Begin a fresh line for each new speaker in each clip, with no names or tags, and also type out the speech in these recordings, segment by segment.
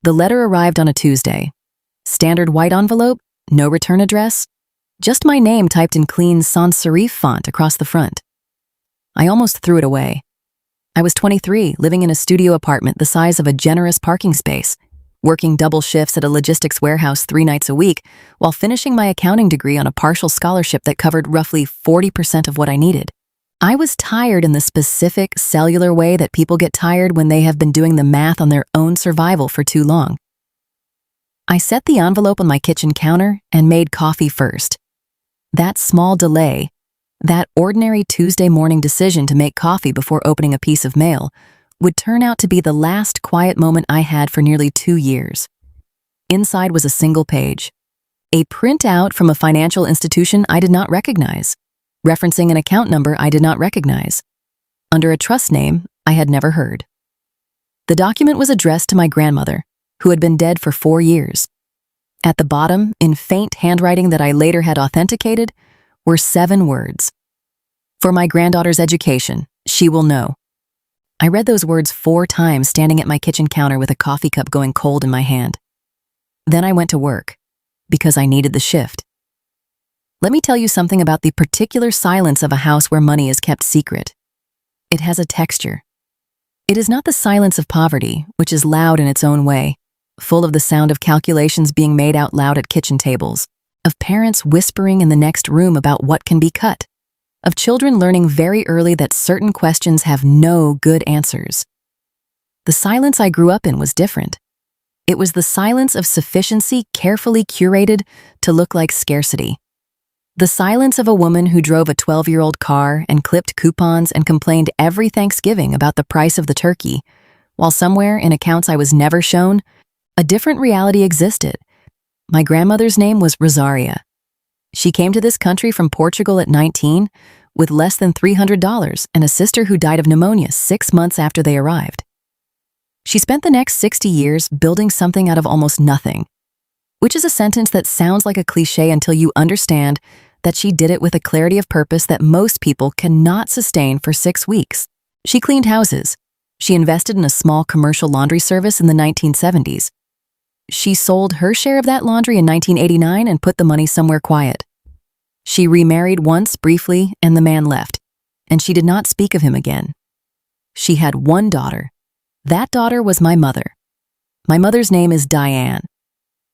The letter arrived on a Tuesday. Standard white envelope, no return address, just my name typed in clean sans serif font across the front. I almost threw it away. I was 23, living in a studio apartment the size of a generous parking space, working double shifts at a logistics warehouse 3 nights a week, while finishing my accounting degree on a partial scholarship that covered roughly 40% of what I needed. I was tired in the specific cellular way that people get tired when they have been doing the math on their own survival for too long. I set the envelope on my kitchen counter and made coffee first. That small delay, that ordinary Tuesday morning decision to make coffee before opening a piece of mail, would turn out to be the last quiet moment I had for nearly 2 years. Inside was a single page, a printout from a financial institution I did not recognize, referencing an account number I did not recognize, under a trust name I had never heard. The document was addressed to my grandmother, who had been dead for 4 years. At the bottom, in faint handwriting that I later had authenticated, were 7 words. For my granddaughter's education, she will know. I read those words 4 times standing at my kitchen counter with a coffee cup going cold in my hand. Then I went to work, because I needed the shift. Let me tell you something about the particular silence of a house where money is kept secret. It has a texture. It is not the silence of poverty, which is loud in its own way, full of the sound of calculations being made out loud at kitchen tables, of parents whispering in the next room about what can be cut, of children learning very early that certain questions have no good answers. The silence I grew up in was different. It was the silence of sufficiency carefully curated to look like scarcity. The silence of a woman who drove a 12-year-old car and clipped coupons and complained every Thanksgiving about the price of the turkey, while somewhere in accounts I was never shown, a different reality existed. My grandmother's name was Rosaria. She came to this country from Portugal at 19 with less than $300 and a sister who died of pneumonia 6 months after they arrived. She spent the next 60 years building something out of almost nothing, which is a sentence that sounds like a cliche until you understand that she did it with a clarity of purpose that most people cannot sustain for 6 weeks. She cleaned houses. She invested in a small commercial laundry service in the 1970s. She sold her share of that laundry in 1989 and put the money somewhere quiet. She remarried once briefly and the man left, and she did not speak of him again. She had 1 daughter. That daughter was my mother. My mother's name is Diane.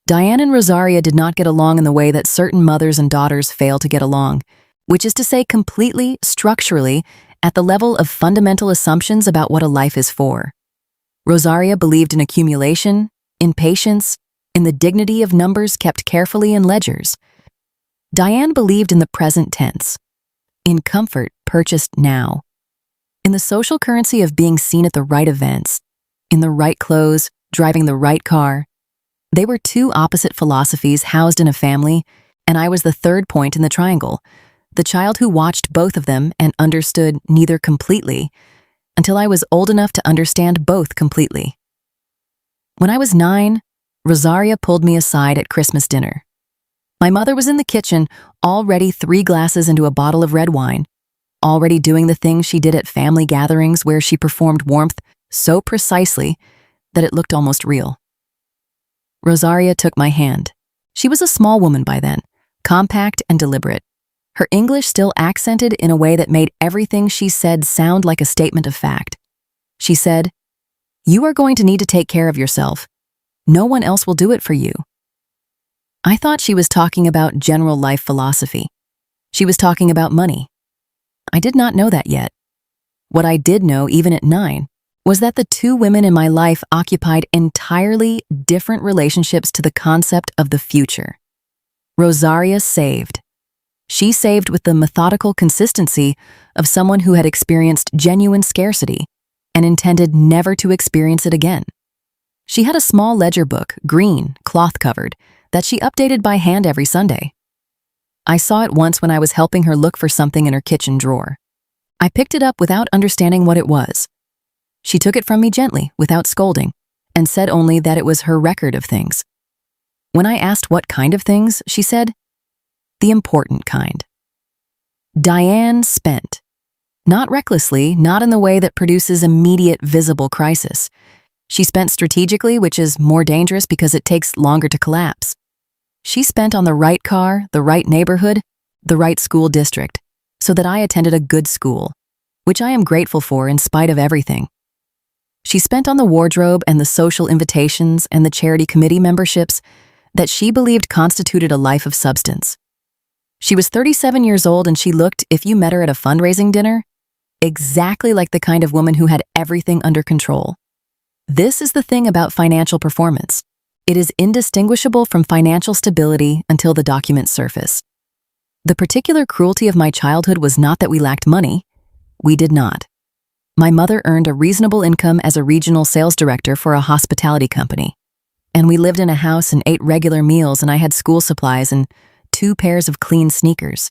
Diane and Rosaria did not get along in the way that certain mothers and daughters fail to get along, which is to say completely, structurally, at the level of fundamental assumptions about what a life is for. Rosaria believed in accumulation, in patience, in the dignity of numbers kept carefully in ledgers. Diane believed in the present tense, in comfort purchased now, in the social currency of being seen at the right events, in the right clothes, driving the right car. They were 2 opposite philosophies housed in a family, and I was the third point in the triangle, the child who watched both of them and understood neither completely, until I was old enough to understand both completely. When I was 9, Rosaria pulled me aside at Christmas dinner. My mother was in the kitchen, already 3 glasses into a bottle of red wine, already doing the things she did at family gatherings where she performed warmth so precisely that it looked almost real. Rosaria took my hand. She was a small woman by then, compact and deliberate, her English still accented in a way that made everything she said sound like a statement of fact. She said, "You are going to need to take care of yourself. No one else will do it for you." I thought she was talking about general life philosophy. She was talking about money. I did not know that yet. What I did know, even at 9, was that the 2 women in my life occupied entirely different relationships to the concept of the future. Rosaria saved. She saved with the methodical consistency of someone who had experienced genuine scarcity and intended never to experience it again. She had a small ledger book, green, cloth-covered, that she updated by hand every Sunday. I saw it once when I was helping her look for something in her kitchen drawer. I picked it up without understanding what it was. She took it from me gently, without scolding, and said only that it was her record of things. When I asked what kind of things, she said, "The important kind." Diane spent. Not recklessly, not in the way that produces immediate visible crisis. She spent strategically, which is more dangerous because it takes longer to collapse. She spent on the right car, the right neighborhood, the right school district, so that I attended a good school, which I am grateful for in spite of everything. She spent on the wardrobe and the social invitations and the charity committee memberships that she believed constituted a life of substance. She was 37 years old and she looked, if you met her at a fundraising dinner, exactly like the kind of woman who had everything under control. This is the thing about financial performance. It is indistinguishable from financial stability until the documents surface. The particular cruelty of my childhood was not that we lacked money. We did not. My mother earned a reasonable income as a regional sales director for a hospitality company. And we lived in a house and ate regular meals, and I had school supplies and 2 pairs of clean sneakers.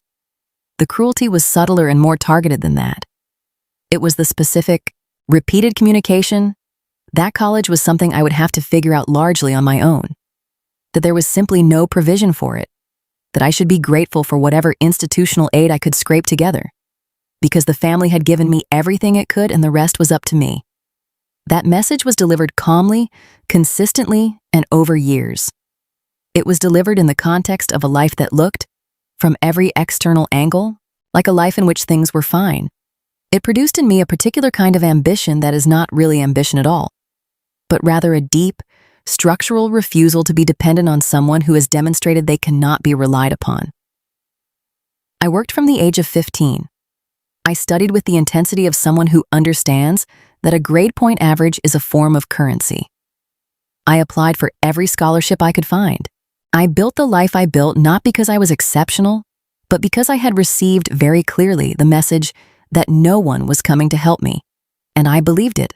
The cruelty was subtler and more targeted than that. It was the specific, repeated communication. That college was something I would have to figure out largely on my own. That there was simply no provision for it. That I should be grateful for whatever institutional aid I could scrape together. Because the family had given me everything it could and the rest was up to me. That message was delivered calmly, consistently, and over years. It was delivered in the context of a life that looked, from every external angle, like a life in which things were fine. It produced in me a particular kind of ambition that is not really ambition at all, but rather a deep, structural refusal to be dependent on someone who has demonstrated they cannot be relied upon. I worked from the age of 15. I studied with the intensity of someone who understands that a grade point average is a form of currency. I applied for every scholarship I could find. I built the life I built not because I was exceptional, but because I had received very clearly the message that no one was coming to help me. And I believed it.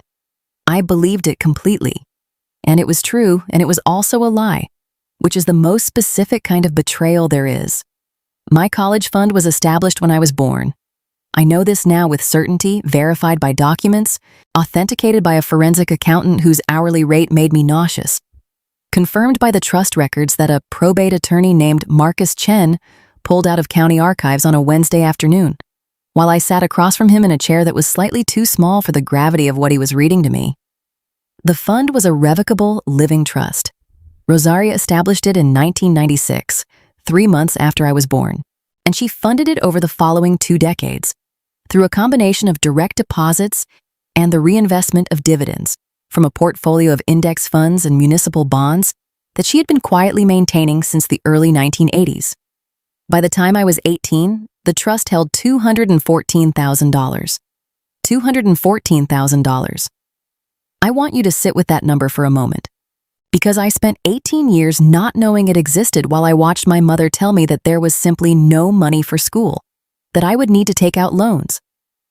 I believed it completely. And it was true, and it was also a lie, which is the most specific kind of betrayal there is. My college fund was established when I was born. I know this now with certainty, verified by documents, authenticated by a forensic accountant whose hourly rate made me nauseous, confirmed by the trust records that a probate attorney named Marcus Chen pulled out of county archives on a Wednesday afternoon, while I sat across from him in a chair that was slightly too small for the gravity of what he was reading to me. The fund was a revocable living trust. Rosaria established it in 1996, 3 months after I was born, and she funded it over the following 2 decades, through a combination of direct deposits and the reinvestment of dividends from a portfolio of index funds and municipal bonds that she had been quietly maintaining since the early 1980s. By the time I was 18, the trust held $214,000. $214,000. I want you to sit with that number for a moment, because I spent 18 years not knowing it existed while I watched my mother tell me that there was simply no money for school, that I would need to take out loans,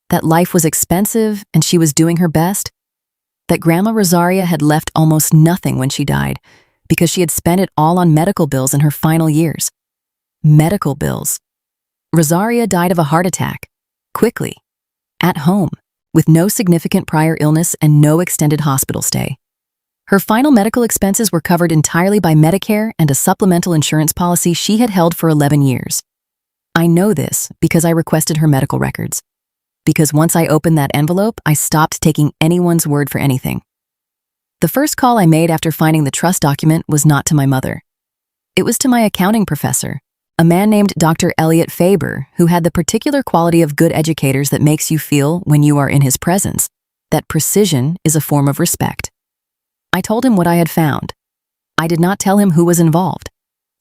that life was expensive and she was doing her best, that Grandma Rosaria had left almost nothing when she died because she had spent it all on medical bills in her final years. Medical bills. Rosaria died of a heart attack, quickly, at home, with no significant prior illness and no extended hospital stay. Her final medical expenses were covered entirely by Medicare and a supplemental insurance policy she had held for 11 years. I know this because I requested her medical records. Because once I opened that envelope, I stopped taking anyone's word for anything. The first call I made after finding the trust document was not to my mother. It was to my accounting professor, a man named Dr. Elliot Faber, who had the particular quality of good educators that makes you feel, when you are in his presence, that precision is a form of respect. I told him what I had found. I did not tell him who was involved.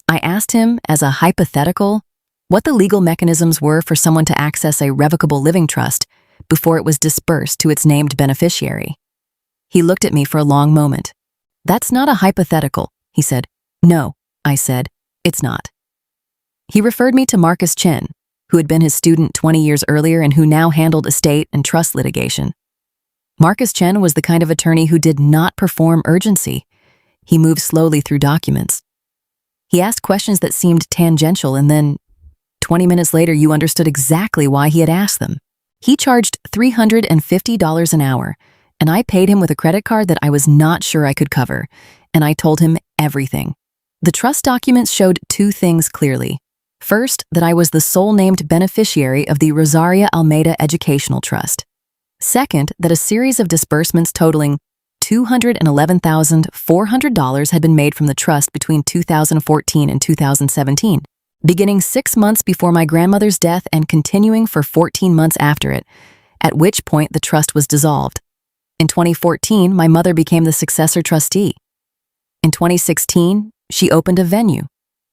I asked him, as a hypothetical, what the legal mechanisms were for someone to access a revocable living trust before it was dispersed to its named beneficiary. He looked at me for a long moment. "That's not a hypothetical," he said. "No," I said, "it's not." He referred me to Marcus Chen, who had been his student 20 years earlier and who now handled estate and trust litigation. Marcus Chen was the kind of attorney who did not perform urgency. He moved slowly through documents. He asked questions that seemed tangential, and then 20 minutes later, you understood exactly why he had asked them. He charged $350 an hour, and I paid him with a credit card that I was not sure I could cover, and I told him everything. The trust documents showed 2 things clearly. First, that I was the sole named beneficiary of the Rosaria Almeida Educational Trust. Second, that a series of disbursements totaling $211,400 had been made from the trust between 2014 and 2017, beginning 6 months before my grandmother's death and continuing for 14 months after it, at which point the trust was dissolved. In 2014, my mother became the successor trustee. In 2016, she opened a venue.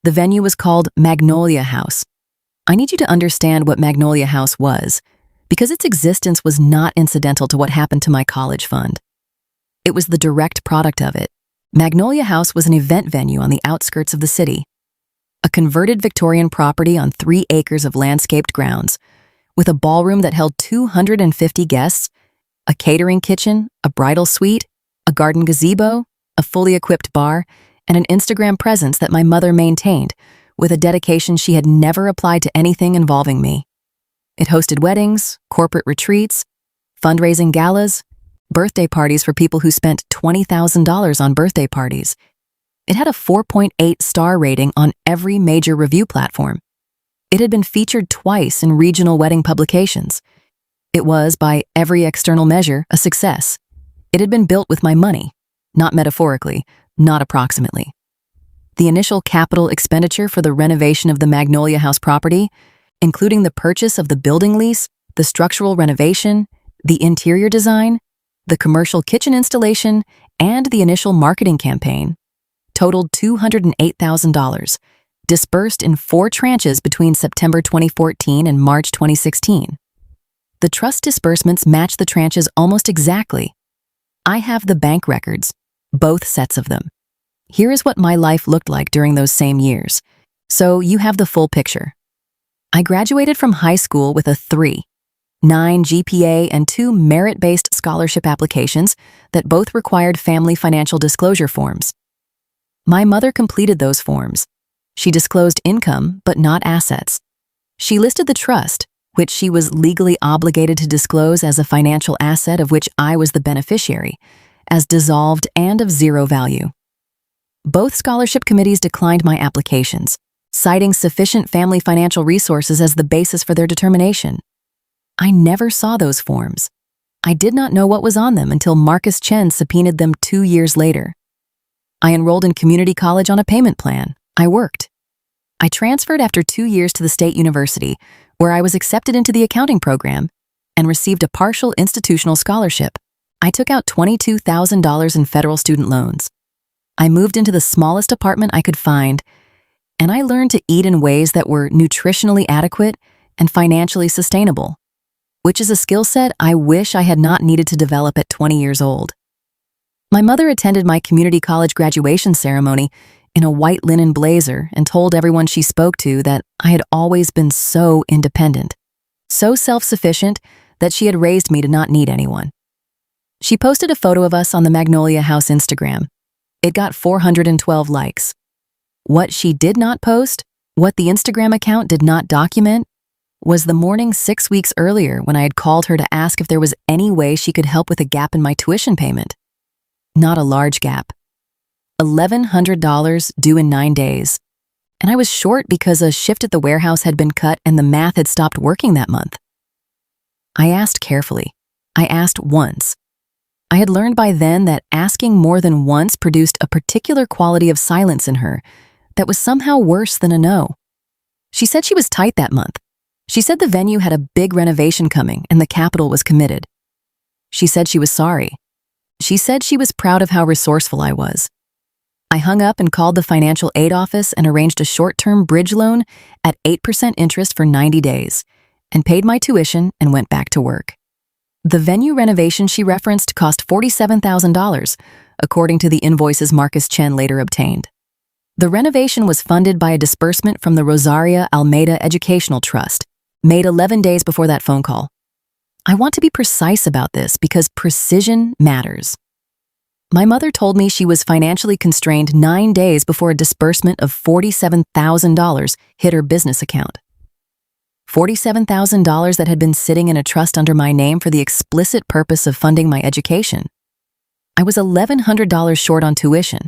The venue was called Magnolia House. I need you to understand what Magnolia House was, because its existence was not incidental to what happened to my college fund. It was the direct product of it. Magnolia House was an event venue on the outskirts of the city, a converted Victorian property on 3 acres of landscaped grounds, with a ballroom that held 250 guests, a catering kitchen, a bridal suite, a garden gazebo, a fully equipped bar, and an Instagram presence that my mother maintained, with a dedication she had never applied to anything involving me. It hosted weddings, corporate retreats, fundraising galas, birthday parties for people who spent $20,000 on birthday parties. It had a 4.8 star rating on every major review platform. It had been featured twice in regional wedding publications. It was, by every external measure, a success. It had been built with my money, not metaphorically, not approximately. The initial capital expenditure for the renovation of the Magnolia House property, including the purchase of the building lease, the structural renovation, the interior design, the commercial kitchen installation, and the initial marketing campaign, totaled $208,000, dispersed in 4 tranches between September 2014 and March 2016. The trust disbursements match the tranches almost exactly. I have the bank records, both sets of them. Here is what my life looked like during those same years, so you have the full picture. I graduated from high school with a 3.9 GPA and 2 merit-based scholarship applications that both required family financial disclosure forms. My mother completed those forms. She disclosed income, but not assets. She listed the trust, which she was legally obligated to disclose as a financial asset of which I was the beneficiary, as dissolved and of 0 value. Both scholarship committees declined my applications, citing sufficient family financial resources as the basis for their determination. I never saw those forms. I did not know what was on them until Marcus Chen subpoenaed them 2 years later. I enrolled in community college on a payment plan. I worked. I transferred after 2 years to the State University, where I was accepted into the accounting program and received a partial institutional scholarship. I took out $22,000 in federal student loans. I moved into the smallest apartment I could find, and I learned to eat in ways that were nutritionally adequate and financially sustainable, which is a skill set I wish I had not needed to develop at 20 years old. My mother attended my community college graduation ceremony in a white linen blazer and told everyone she spoke to that I had always been so independent, so self-sufficient that she had raised me to not need anyone. She posted a photo of us on the Magnolia House Instagram. It got 412 likes. What she did not post, what the Instagram account did not document, was the morning 6 weeks earlier when I had called her to ask if there was any way she could help with a gap in my tuition payment. Not a large gap. $1,100 due in 9 days. And I was short because a shift at the warehouse had been cut and the math had stopped working that month. I asked carefully. I asked once. I had learned by then that asking more than once produced a particular quality of silence in her that was somehow worse than a no. She said she was tight that month. She said the venue had a big renovation coming and the capital was committed. She said she was sorry. She said she was proud of how resourceful I was. I hung up and called the financial aid office and arranged a short-term bridge loan at 8% interest for 90 days and paid my tuition and went back to work. The venue renovation she referenced cost $47,000, according to the invoices Marcus Chen later obtained. The renovation was funded by a disbursement from the Rosaria Almeida Educational Trust, made 11 days before that phone call. I want to be precise about this because precision matters. My mother told me she was financially constrained 9 days before a disbursement of $47,000 hit her business account. $47,000 that had been sitting in a trust under my name for the explicit purpose of funding my education. I was $1,100 short on tuition,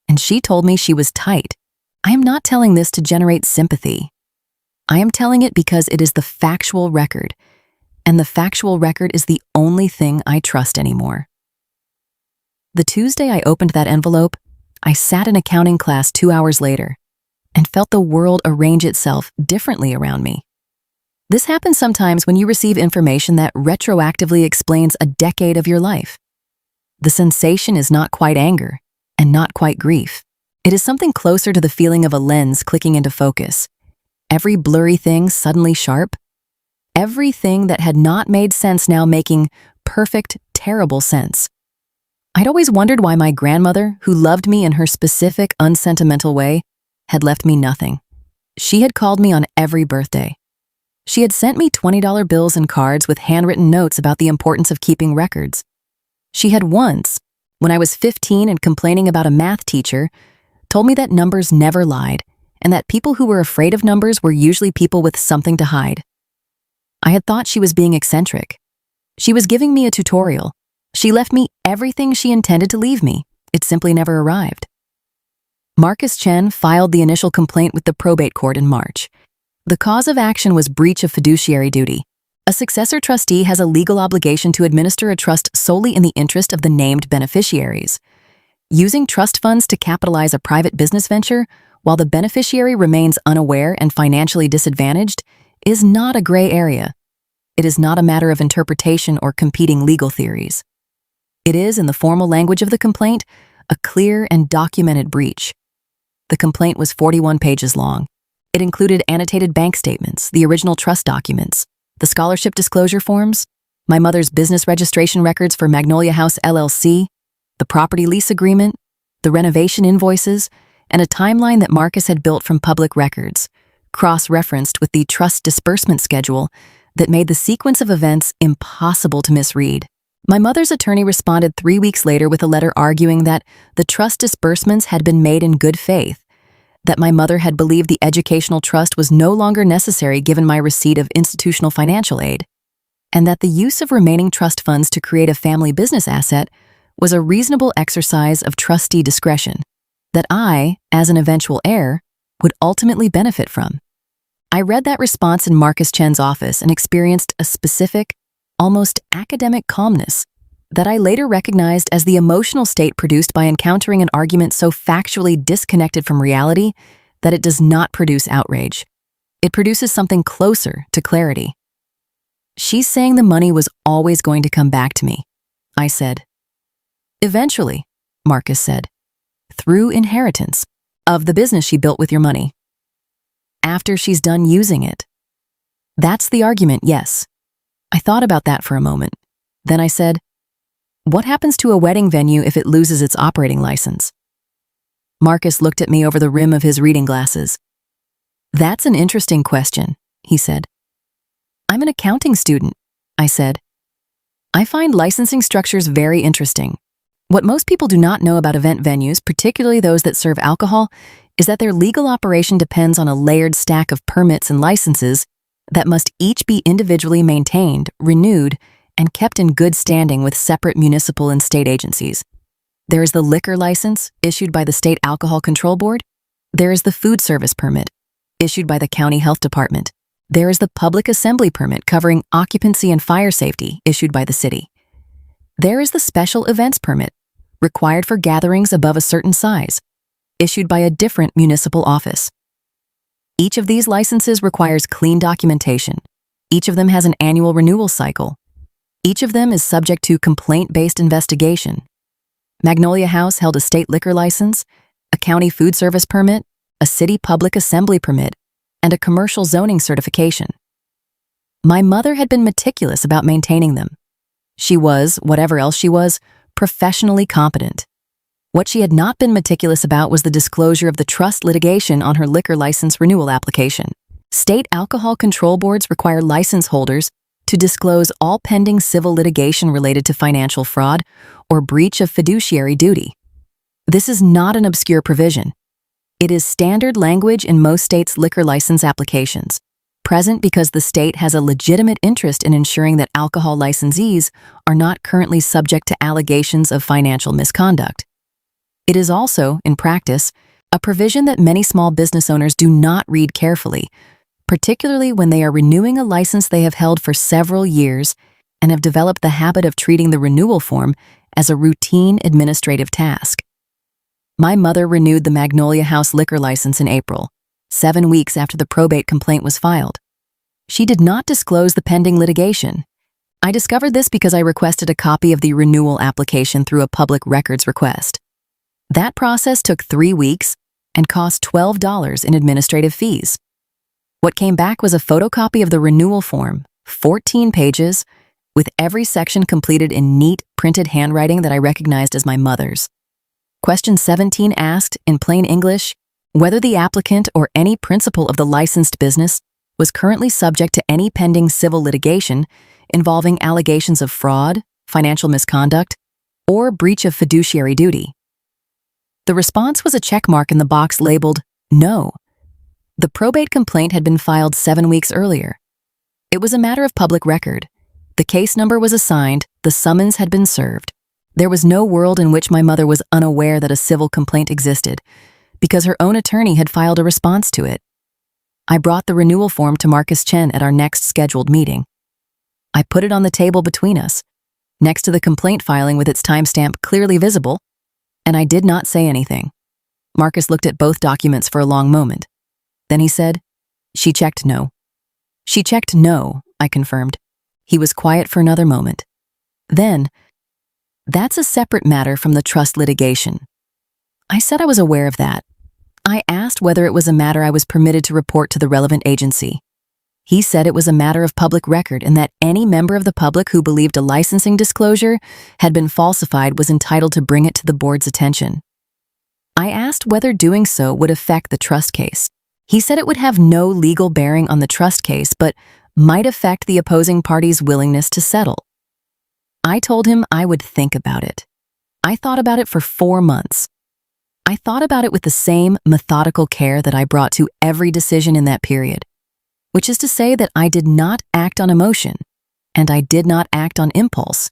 and she told me she was tight. I am not telling this to generate sympathy. I am telling it because it is the factual record, and the factual record is the only thing I trust anymore. The Tuesday I opened that envelope, I sat in accounting class 2 hours later and felt the world arrange itself differently around me. This happens sometimes when you receive information that retroactively explains a decade of your life. The sensation is not quite anger and not quite grief. It is something closer to the feeling of a lens clicking into focus. Every blurry thing suddenly sharp. Everything that had not made sense now making perfect, terrible sense. I'd always wondered why my grandmother, who loved me in her specific, unsentimental way, had left me nothing. She had called me on every birthday. She had sent me $20 bills and cards with handwritten notes about the importance of keeping records. She had once, when I was 15 and complaining about a math teacher, told me that numbers never lied and that people who were afraid of numbers were usually people with something to hide. I had thought she was being eccentric. She was giving me a tutorial. She left me everything she intended to leave me. It simply never arrived. Marcus Chen filed the initial complaint with the probate court in March. The cause of action was breach of fiduciary duty. A successor trustee has a legal obligation to administer a trust solely in the interest of the named beneficiaries. Using trust funds to capitalize a private business venture while the beneficiary remains unaware and financially disadvantaged is not a gray area. It is not a matter of interpretation or competing legal theories. It is, in the formal language of the complaint, a clear and documented breach. The complaint was 41 pages long. It included annotated bank statements, the original trust documents, the scholarship disclosure forms, my mother's business registration records for Magnolia House LLC, the property lease agreement, the renovation invoices, and a timeline that Marcus had built from public records, cross-referenced with the trust disbursement schedule that made the sequence of events impossible to misread. My mother's attorney responded 3 weeks later with a letter arguing that the trust disbursements had been made in good faith, that my mother had believed the educational trust was no longer necessary given my receipt of institutional financial aid, and that the use of remaining trust funds to create a family business asset was a reasonable exercise of trustee discretion, that I, as an eventual heir, would ultimately benefit from. I read that response in Marcus Chen's office and experienced a specific, almost academic calmness that I later recognized as the emotional state produced by encountering an argument so factually disconnected from reality that it does not produce outrage. It produces something closer to clarity. She's saying the money was always going to come back to me, I said. Eventually, Marcus said, through inheritance of the business she built with your money. After she's done using it. That's the argument, yes. I thought about that for a moment. Then I said, what happens to a wedding venue if it loses its operating license? Marcus looked at me over the rim of his reading glasses. That's an interesting question, he said. I'm an accounting student, I said. I find licensing structures very interesting. What most people do not know about event venues, particularly those that serve alcohol, is that their legal operation depends on a layered stack of permits and licenses that must each be individually maintained, renewed, and kept in good standing with separate municipal and state agencies. There is the liquor license, issued by the State Alcohol Control Board. There is the food service permit, issued by the County Health Department. There is the public assembly permit covering occupancy and fire safety, issued by the city. There is the special events permit, required for gatherings above a certain size, issued by a different municipal office. Each of these licenses requires clean documentation. Each of them has an annual renewal cycle. Each of them is subject to complaint-based investigation. Magnolia House held a state liquor license, a county food service permit, a city public assembly permit, and a commercial zoning certification. My mother had been meticulous about maintaining them. She was, whatever else she was, professionally competent. What she had not been meticulous about was the disclosure of the trust litigation on her liquor license renewal application. State alcohol control boards require license holders to disclose all pending civil litigation related to financial fraud or breach of fiduciary duty. This is not an obscure provision. It is standard language in most states' liquor license applications, present because the state has a legitimate interest in ensuring that alcohol licensees are not currently subject to allegations of financial misconduct. It is also, in practice, a provision that many small business owners do not read carefully, particularly when they are renewing a license they have held for several years and have developed the habit of treating the renewal form as a routine administrative task. My mother renewed the Magnolia House liquor license in April, 7 weeks after the probate complaint was filed. She did not disclose the pending litigation. I discovered this because I requested a copy of the renewal application through a public records request. That process took 3 weeks and cost $12 in administrative fees. What came back was a photocopy of the renewal form, 14 pages, with every section completed in neat, printed handwriting that I recognized as my mother's. Question 17 asked, in plain English, whether the applicant or any principal of the licensed business was currently subject to any pending civil litigation involving allegations of fraud, financial misconduct, or breach of fiduciary duty. The response was a checkmark in the box labeled No. The probate complaint had been filed 7 weeks earlier. It was a matter of public record. The case number was assigned, the summons had been served. There was no world in which my mother was unaware that a civil complaint existed, because her own attorney had filed a response to it. I brought the renewal form to Marcus Chen at our next scheduled meeting. I put it on the table between us, next to the complaint filing with its timestamp clearly visible, and I did not say anything. Marcus looked at both documents for a long moment. Then he said, "She checked no." "She checked no," I confirmed. He was quiet for another moment. Then, "That's a separate matter from the trust litigation." I said I was aware of that. I asked whether it was a matter I was permitted to report to the relevant agency. He said it was a matter of public record and that any member of the public who believed a licensing disclosure had been falsified was entitled to bring it to the board's attention. I asked whether doing so would affect the trust case. He said it would have no legal bearing on the trust case, but might affect the opposing party's willingness to settle. I told him I would think about it. I thought about it for 4 months. I thought about it with the same methodical care that I brought to every decision in that period, which is to say that I did not act on emotion, and I did not act on impulse,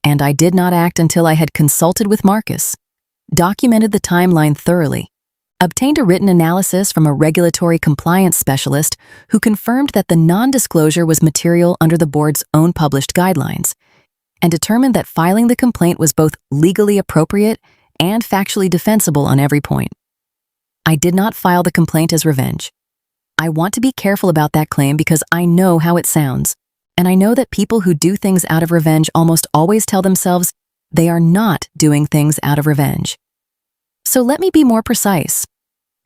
and I did not act until I had consulted with Marcus, documented the timeline thoroughly, obtained a written analysis from a regulatory compliance specialist who confirmed that the non-disclosure was material under the board's own published guidelines, and determined that filing the complaint was both legally appropriate and factually defensible on every point. I did not file the complaint as revenge. I want to be careful about that claim because I know how it sounds, and I know that people who do things out of revenge almost always tell themselves they are not doing things out of revenge. So let me be more precise.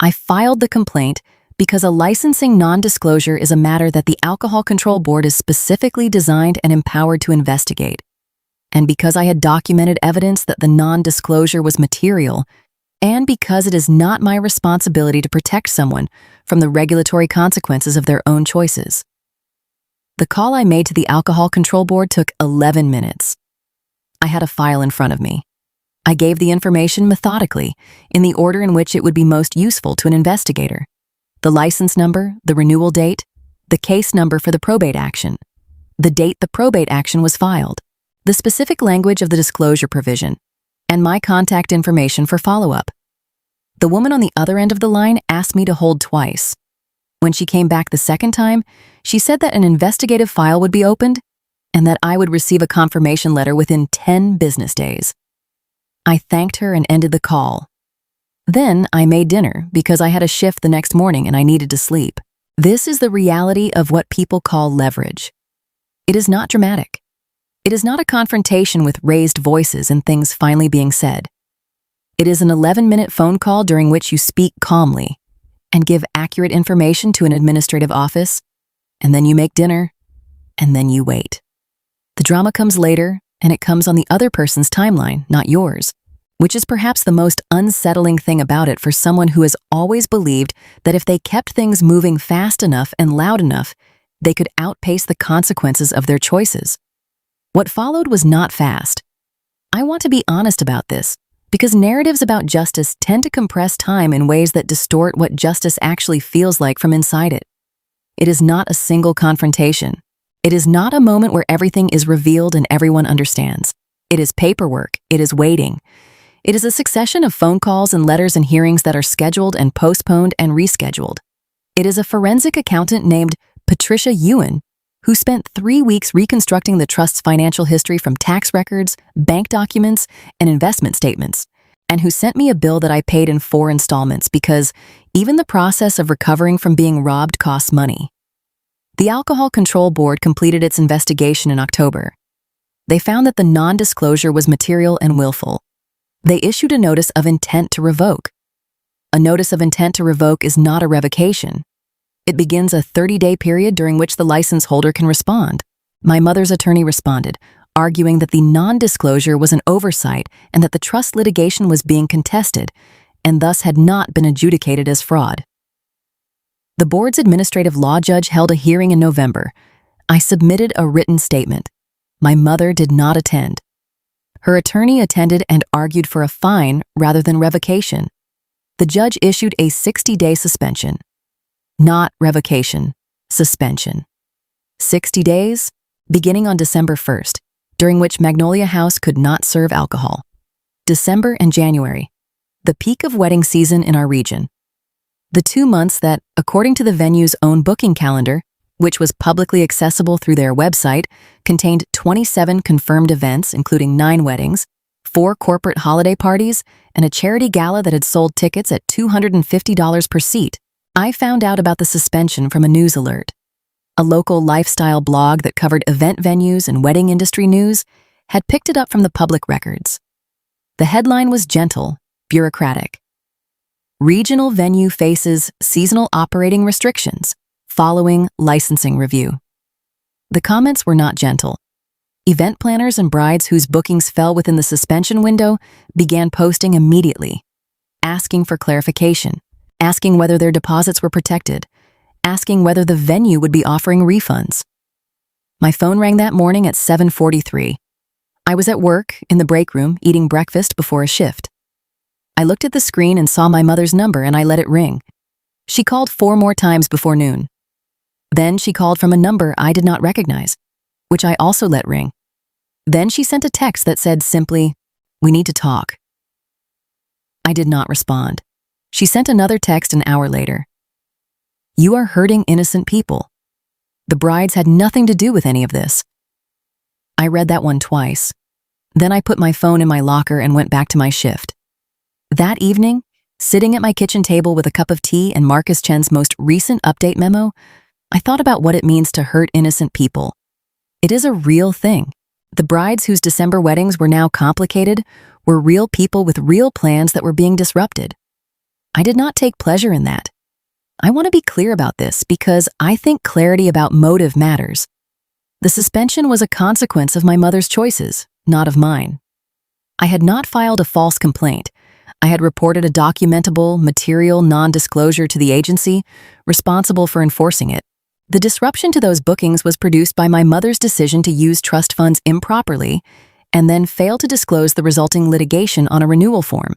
I filed the complaint because a licensing non-disclosure is a matter that the Alcohol Control Board is specifically designed and empowered to investigate, and because I had documented evidence that the non-disclosure was material, and because it is not my responsibility to protect someone from the regulatory consequences of their own choices. The call I made to the Alcohol Control Board took 11 minutes. I had a file in front of me. I gave the information methodically, in the order in which it would be most useful to an investigator. The license number, the renewal date, the case number for the probate action, the date the probate action was filed, the specific language of the disclosure provision, and my contact information for follow-up. The woman on the other end of the line asked me to hold twice. When she came back the second time, she said that an investigative file would be opened and that I would receive a confirmation letter within 10 business days. I thanked her and ended the call. Then I made dinner because I had a shift the next morning and I needed to sleep. This is the reality of what people call leverage. It is not dramatic. It is not a confrontation with raised voices and things finally being said. It is an 11-minute phone call during which you speak calmly and give accurate information to an administrative office, and then you make dinner, and then you wait. The drama comes later, and it comes on the other person's timeline, not yours, which is perhaps the most unsettling thing about it for someone who has always believed that if they kept things moving fast enough and loud enough, they could outpace the consequences of their choices. What followed was not fast. I want to be honest about this, because narratives about justice tend to compress time in ways that distort what justice actually feels like from inside it. It is not a single confrontation. It is not a moment where everything is revealed and everyone understands. It is paperwork. It is waiting. It is a succession of phone calls and letters and hearings that are scheduled and postponed and rescheduled. It is a forensic accountant named Patricia Ewan who spent 3 weeks reconstructing the trust's financial history from tax records, bank documents, and investment statements, and who sent me a bill that I paid in 4 installments because even the process of recovering from being robbed costs money. The Alcohol Control Board completed its investigation in October. They found that the non-disclosure was material and willful. They issued a notice of intent to revoke. A notice of intent to revoke is not a revocation. It begins a 30-day period during which the license holder can respond. My mother's attorney responded, arguing that the non-disclosure was an oversight and that the trust litigation was being contested and thus had not been adjudicated as fraud. The board's administrative law judge held a hearing in November. I submitted a written statement. My mother did not attend. Her attorney attended and argued for a fine rather than revocation. The judge issued a 60-day suspension. Not revocation, suspension. 60 days, beginning on December 1st, during which Magnolia House could not serve alcohol. December and January, the peak of wedding season in our region. The 2 months that, according to the venue's own booking calendar, which was publicly accessible through their website, contained 27 confirmed events, including 9 weddings, 4 corporate holiday parties, and a charity gala that had sold tickets at $250 per seat. I found out about the suspension from a news alert. A local lifestyle blog that covered event venues and wedding industry news had picked it up from the public records. The headline was gentle, bureaucratic. Regional venue faces seasonal operating restrictions following licensing review. The comments were not gentle. Event planners and brides whose bookings fell within the suspension window began posting immediately, asking for clarification, asking whether their deposits were protected, asking whether the venue would be offering refunds. My phone rang that morning at 7:43. I was at work in the break room eating breakfast before a shift. I looked at the screen and saw my mother's number and I let it ring. She called 4 more times before noon. Then she called from a number I did not recognize, which I also let ring. Then she sent a text that said simply, "We need to talk." I did not respond. She sent another text an hour later. "You are hurting innocent people. The brides had nothing to do with any of this." I read that one twice. Then I put my phone in my locker and went back to my shift. That evening, sitting at my kitchen table with a cup of tea and Marcus Chen's most recent update memo, I thought about what it means to hurt innocent people. It is a real thing. The brides whose December weddings were now complicated were real people with real plans that were being disrupted. I did not take pleasure in that. I want to be clear about this because I think clarity about motive matters. The suspension was a consequence of my mother's choices, not of mine. I had not filed a false complaint. I had reported a documentable, material non-disclosure to the agency responsible for enforcing it. The disruption to those bookings was produced by my mother's decision to use trust funds improperly and then fail to disclose the resulting litigation on a renewal form.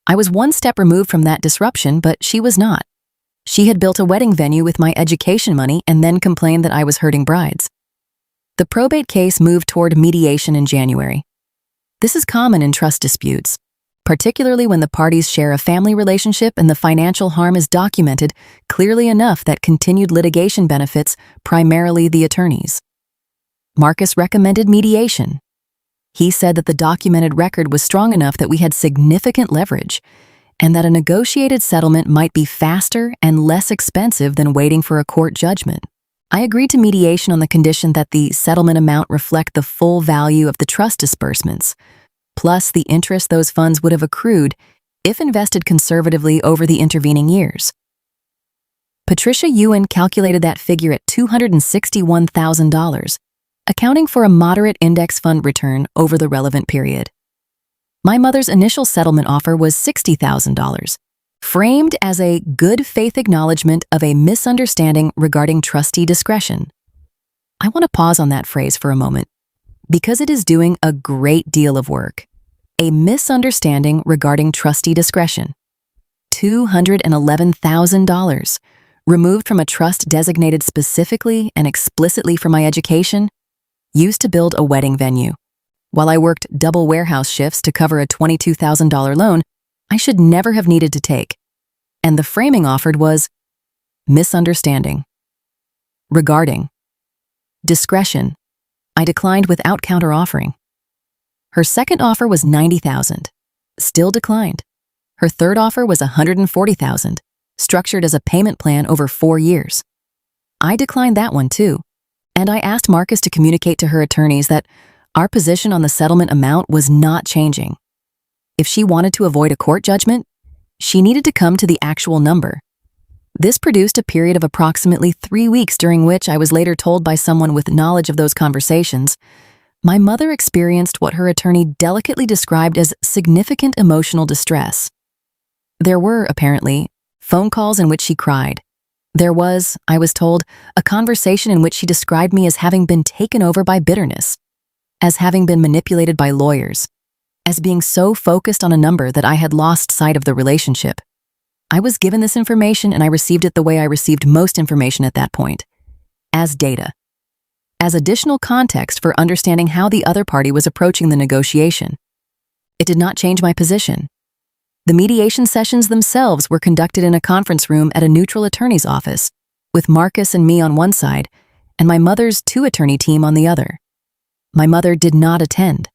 I was one step removed from that disruption, but she was not. She had built a wedding venue with my education money and then complained that I was hurting brides. The probate case moved toward mediation in January. This is common in trust disputes, particularly when the parties share a family relationship and the financial harm is documented clearly enough that continued litigation benefits primarily the attorneys. Marcus recommended mediation. He said that the documented record was strong enough that we had significant leverage and that a negotiated settlement might be faster and less expensive than waiting for a court judgment. I agreed to mediation on the condition that the settlement amount reflect the full value of the trust disbursements, plus the interest those funds would have accrued if invested conservatively over the intervening years. Patricia Ewan calculated that figure at $261,000, accounting for a moderate index fund return over the relevant period. My mother's initial settlement offer was $60,000, framed as a good faith acknowledgement of a misunderstanding regarding trustee discretion. I want to pause on that phrase for a moment, because it is doing a great deal of work. A misunderstanding regarding trustee discretion. $211,000, removed from a trust designated specifically and explicitly for my education, used to build a wedding venue. While I worked double warehouse shifts to cover a $22,000 loan I should never have needed to take. And the framing offered was misunderstanding. Regarding. Discretion. I declined without counter-offering. Her second offer was $90,000. Still declined. Her third offer was $140,000, structured as a payment plan over 4 years. I declined that one too, and I asked Marcus to communicate to her attorneys that our position on the settlement amount was not changing. If she wanted to avoid a court judgment, she needed to come to the actual number. This produced a period of approximately 3 weeks during which I was later told by someone with knowledge of those conversations, my mother experienced what her attorney delicately described as significant emotional distress. There were, apparently, phone calls in which she cried. There was, I was told, a conversation in which she described me as having been taken over by bitterness, as having been manipulated by lawyers, as being so focused on a number that I had lost sight of the relationship. I was given this information and I received it the way I received most information at that point, as data, as additional context for understanding how the other party was approaching the negotiation. It did not change my position. The mediation sessions themselves were conducted in a conference room at a neutral attorney's office, with Marcus and me on one side, and my mother's 2-attorney team on the other. My mother did not attend.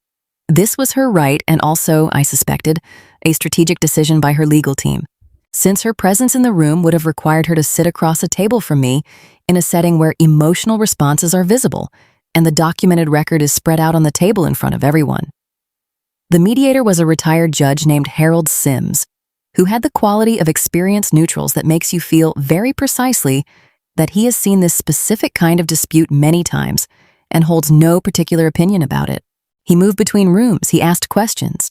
This was her right and also, I suspected, a strategic decision by her legal team, since her presence in the room would have required her to sit across a table from me in a setting where emotional responses are visible and the documented record is spread out on the table in front of everyone. The mediator was a retired judge named Harold Sims, who had the quality of experienced neutrals that makes you feel very precisely that he has seen this specific kind of dispute many times and holds no particular opinion about it. He moved between rooms, he asked questions.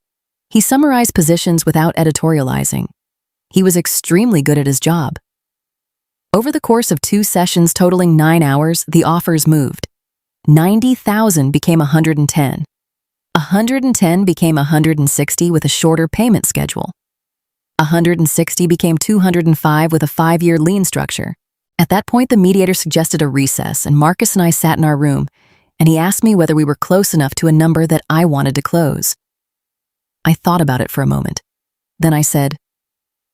He summarized positions without editorializing. He was extremely good at his job. Over the course of 2 sessions totaling 9 hours, the offers moved. $90,000 became $110,000. $110,000 became $160,000 with a shorter payment schedule. $160,000 became $205,000 with a 5-year lien structure. At that point, the mediator suggested a recess, and Marcus and I sat in our room, and he asked me whether we were close enough to a number that I wanted to close. I thought about it for a moment. Then I said,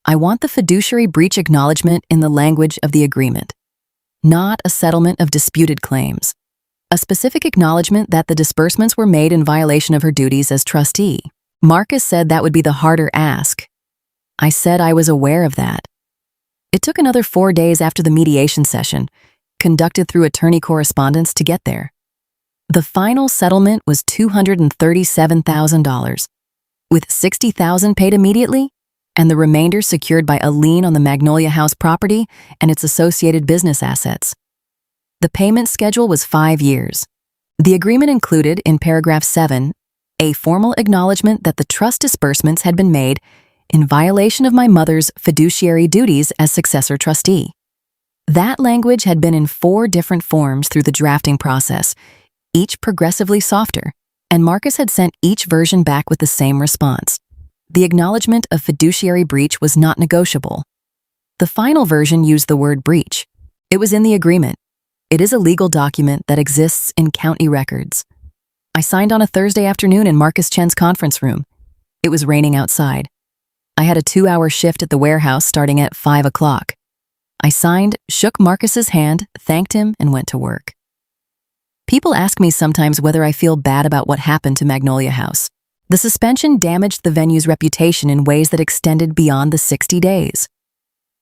I want the fiduciary breach acknowledgement in the language of the agreement, not a settlement of disputed claims. A specific acknowledgement that the disbursements were made in violation of her duties as trustee. Marcus said that would be the harder ask. I said I was aware of that. It took another 4 days after the mediation session, conducted through attorney correspondence, to get there. The final settlement was $237,000, with $60,000 paid immediately, and the remainder secured by a lien on the Magnolia House property and its associated business assets. The payment schedule was 5 years. The agreement included, in paragraph 7, a formal acknowledgement that the trust disbursements had been made in violation of my mother's fiduciary duties as successor trustee. That language had been in 4 different forms through the drafting process, each progressively softer, and Marcus had sent each version back with the same response. The acknowledgement of fiduciary breach was not negotiable. The final version used the word breach. It was in the agreement. It is a legal document that exists in county records. I signed on a Thursday afternoon in Marcus Chen's conference room. It was raining outside. I had a 2-hour shift at the warehouse starting at 5 o'clock. I signed, shook Marcus's hand, thanked him, and went to work. People ask me sometimes whether I feel bad about what happened to Magnolia House. The suspension damaged the venue's reputation in ways that extended beyond the 60 days.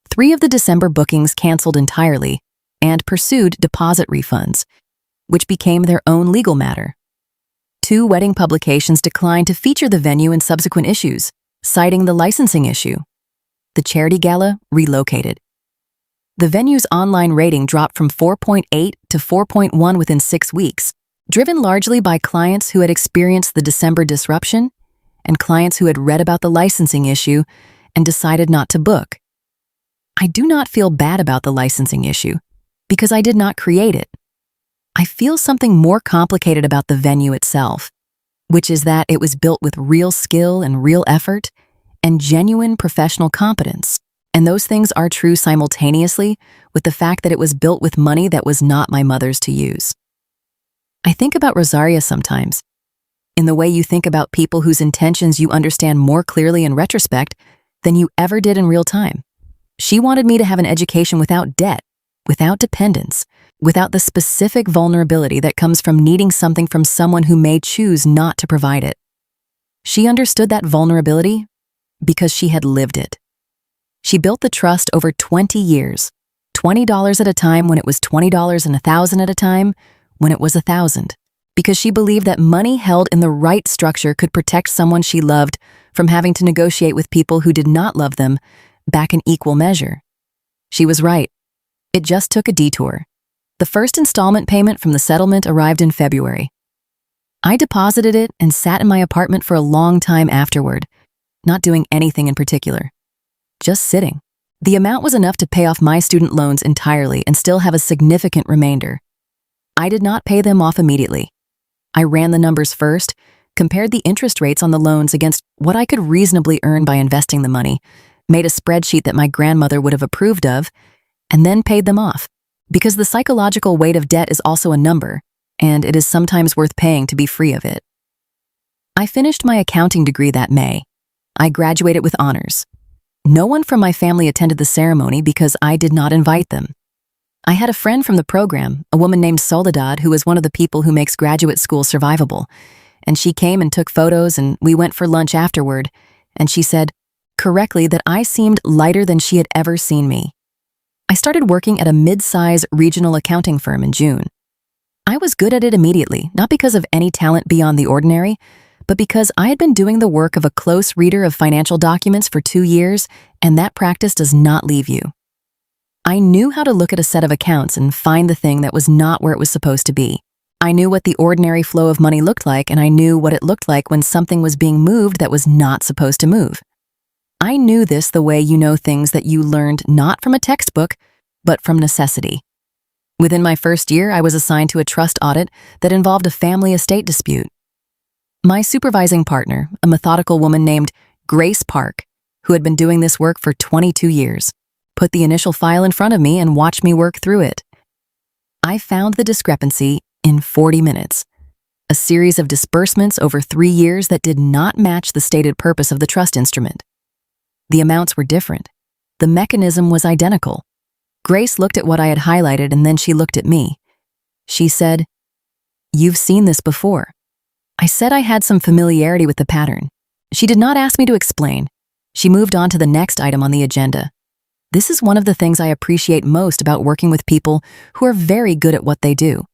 3 of the December bookings canceled entirely and pursued deposit refunds, which became their own legal matter. 2 wedding publications declined to feature the venue in subsequent issues, citing the licensing issue. The charity gala relocated. The venue's online rating dropped from 4.8 to 4.1 within 6 weeks, driven largely by clients who had experienced the December disruption and clients who had read about the licensing issue and decided not to book. I do not feel bad about the licensing issue because I did not create it. I feel something more complicated about the venue itself, which is that it was built with real skill and real effort and genuine professional competence. And those things are true simultaneously with the fact that it was built with money that was not my mother's to use. I think about Rosaria sometimes, in the way you think about people whose intentions you understand more clearly in retrospect than you ever did in real time. She wanted me to have an education without debt without dependence, without the specific vulnerability that comes from needing something from someone who may choose not to provide it. She understood that vulnerability because she had lived it. She built the trust over 20 years, $20 at a time when it was $20 and $1,000 at a time when it was $1,000, because she believed that money held in the right structure could protect someone she loved from having to negotiate with people who did not love them back in equal measure. She was right. It just took a detour. The first installment payment from the settlement arrived in February. I deposited it and sat in my apartment for a long time afterward, not doing anything in particular. Just sitting. The amount was enough to pay off my student loans entirely and still have a significant remainder. I did not pay them off immediately. I ran the numbers first, compared the interest rates on the loans against what I could reasonably earn by investing the money, made a spreadsheet that my grandmother would have approved of, and then paid them off. Because the psychological weight of debt is also a number, and it is sometimes worth paying to be free of it. I finished my accounting degree that May. I graduated with honors. No one from my family attended the ceremony because I did not invite them. I had a friend from the program, a woman named Soledad, who is one of the people who makes graduate school survivable, and she came and took photos, and we went for lunch afterward, and she said, correctly, that I seemed lighter than she had ever seen me. I started working at a mid-size regional accounting firm in June. I was good at it immediately, not because of any talent beyond the ordinary, but because I had been doing the work of a close reader of financial documents for 2 years, and that practice does not leave you. I knew how to look at a set of accounts and find the thing that was not where it was supposed to be. I knew what the ordinary flow of money looked like, and I knew what it looked like when something was being moved that was not supposed to move. I knew this the way you know things that you learned not from a textbook, but from necessity. Within my first year, I was assigned to a trust audit that involved a family estate dispute. My supervising partner, a methodical woman named Grace Park, who had been doing this work for 22 years, put the initial file in front of me and watched me work through it. I found the discrepancy in 40 minutes, a series of disbursements over 3 years that did not match the stated purpose of the trust instrument. The amounts were different. The mechanism was identical. Grace looked at what I had highlighted and then she looked at me. She said, "You've seen this before." I said I had some familiarity with the pattern. She did not ask me to explain. She moved on to the next item on the agenda. This is one of the things I appreciate most about working with people who are very good at what they do.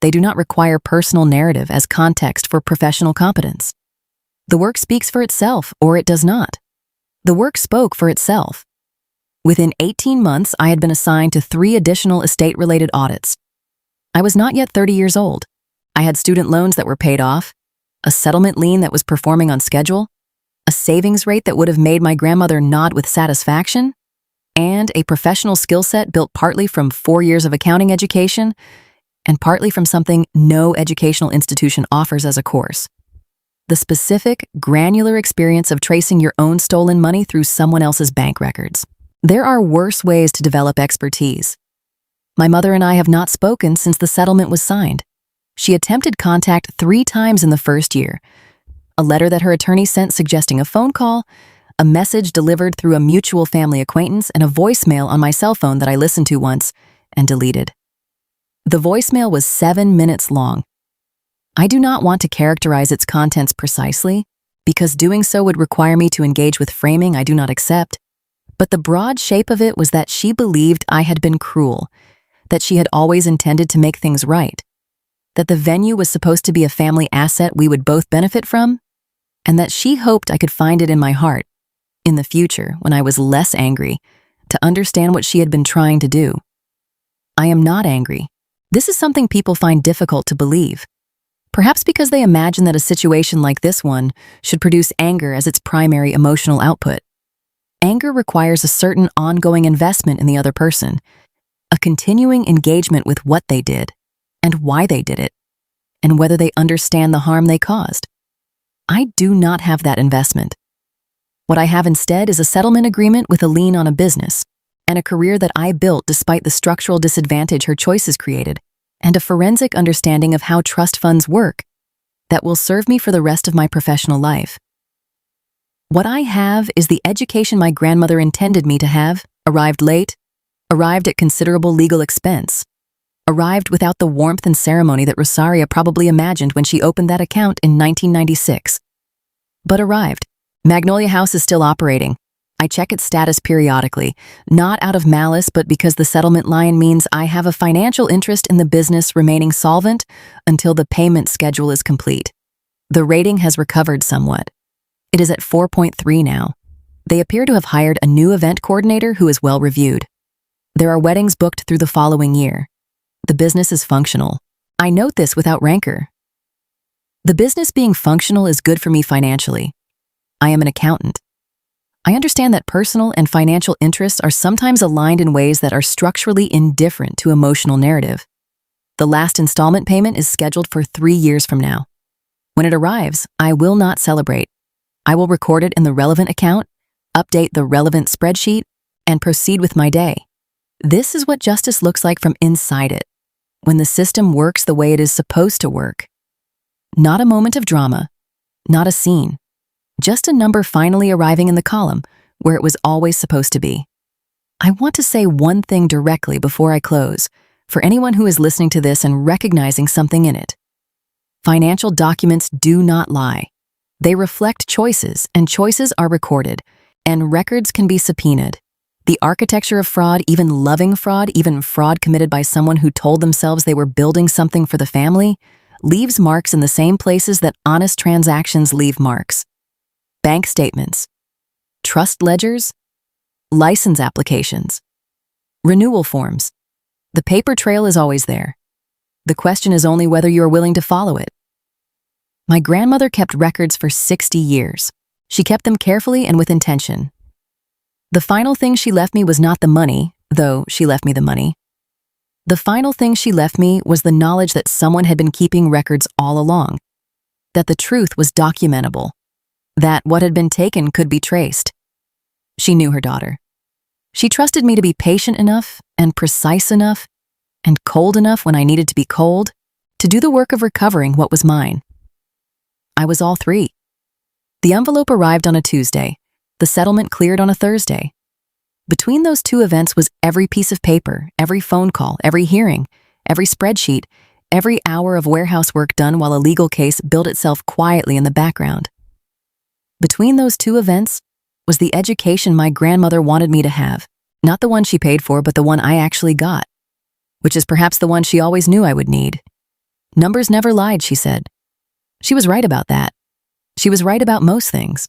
They do not require personal narrative as context for professional competence. The work speaks for itself, or it does not. The work spoke for itself. Within 18 months, I had been assigned to 3 additional estate-related audits. I was not yet 30 years old. I had student loans that were paid off, a settlement lien that was performing on schedule, a savings rate that would have made my grandmother nod with satisfaction, and a professional skill set built partly from 4 years of accounting education and partly from something no educational institution offers as a course: the specific, granular experience of tracing your own stolen money through someone else's bank records. There are worse ways to develop expertise. My mother and I have not spoken since the settlement was signed. She attempted contact 3 times in the first year: a letter that her attorney sent suggesting a phone call, a message delivered through a mutual family acquaintance, and a voicemail on my cell phone that I listened to once and deleted. The voicemail was 7 minutes long. I do not want to characterize its contents precisely, because doing so would require me to engage with framing I do not accept, but the broad shape of it was that she believed I had been cruel, that she had always intended to make things right, that the venue was supposed to be a family asset we would both benefit from, and that she hoped I could find it in my heart, in the future, when I was less angry, to understand what she had been trying to do. I am not angry. This is something people find difficult to believe, perhaps because they imagine that a situation like this one should produce anger as its primary emotional output. Anger requires a certain ongoing investment in the other person, a continuing engagement with what they did, and why they did it, and whether they understand the harm they caused. I do not have that investment. What I have instead is a settlement agreement with a lien on a business, and a career that I built despite the structural disadvantage her choices created, and a forensic understanding of how trust funds work that will serve me for the rest of my professional life. What I have is the education my grandmother intended me to have, arrived late, Arrived at considerable legal expense. Arrived without the warmth and ceremony that Rosaria probably imagined when she opened that account in 1996. But arrived. Magnolia House is still operating. I check its status periodically, not out of malice, but because the settlement line means I have a financial interest in the business remaining solvent until the payment schedule is complete. The rating has recovered somewhat. It is at 4.3 now. They appear to have hired a new event coordinator who is well reviewed. There are weddings booked through the following year. The business is functional. I note this without rancor. The business being functional is good for me financially. I am an accountant. I understand that personal and financial interests are sometimes aligned in ways that are structurally indifferent to emotional narrative. The last installment payment is scheduled for 3 years from now. When it arrives, I will not celebrate. I will record it in the relevant account, update the relevant spreadsheet, and proceed with my day. This is what justice looks like from inside it, when the system works the way it is supposed to work. Not a moment of drama, not a scene, just a number finally arriving in the column where it was always supposed to be. I want to say one thing directly before I close, for anyone who is listening to this and recognizing something in it. Financial documents do not lie. They reflect choices, and choices are recorded, and records can be subpoenaed. The architecture of fraud, even loving fraud, even fraud committed by someone who told themselves they were building something for the family, leaves marks in the same places that honest transactions leave marks. Bank statements, trust ledgers, license applications, renewal forms. The paper trail is always there. The question is only whether you are willing to follow it. My grandmother kept records for 60 years. She kept them carefully and with intention. The final thing she left me was not the money, though she left me the money. The final thing she left me was the knowledge that someone had been keeping records all along, that the truth was documentable, that what had been taken could be traced. She knew her daughter. She trusted me to be patient enough and precise enough and cold enough when I needed to be cold to do the work of recovering what was mine. I was all three. The envelope arrived on a Tuesday. The settlement cleared on a Thursday. Between those two events was every piece of paper, every phone call, every hearing, every spreadsheet, every hour of warehouse work done while a legal case built itself quietly in the background. Between those two events was the education my grandmother wanted me to have, not the one she paid for, but the one I actually got, which is perhaps the one she always knew I would need. Numbers never lied, she said. She was right about that. She was right about most things.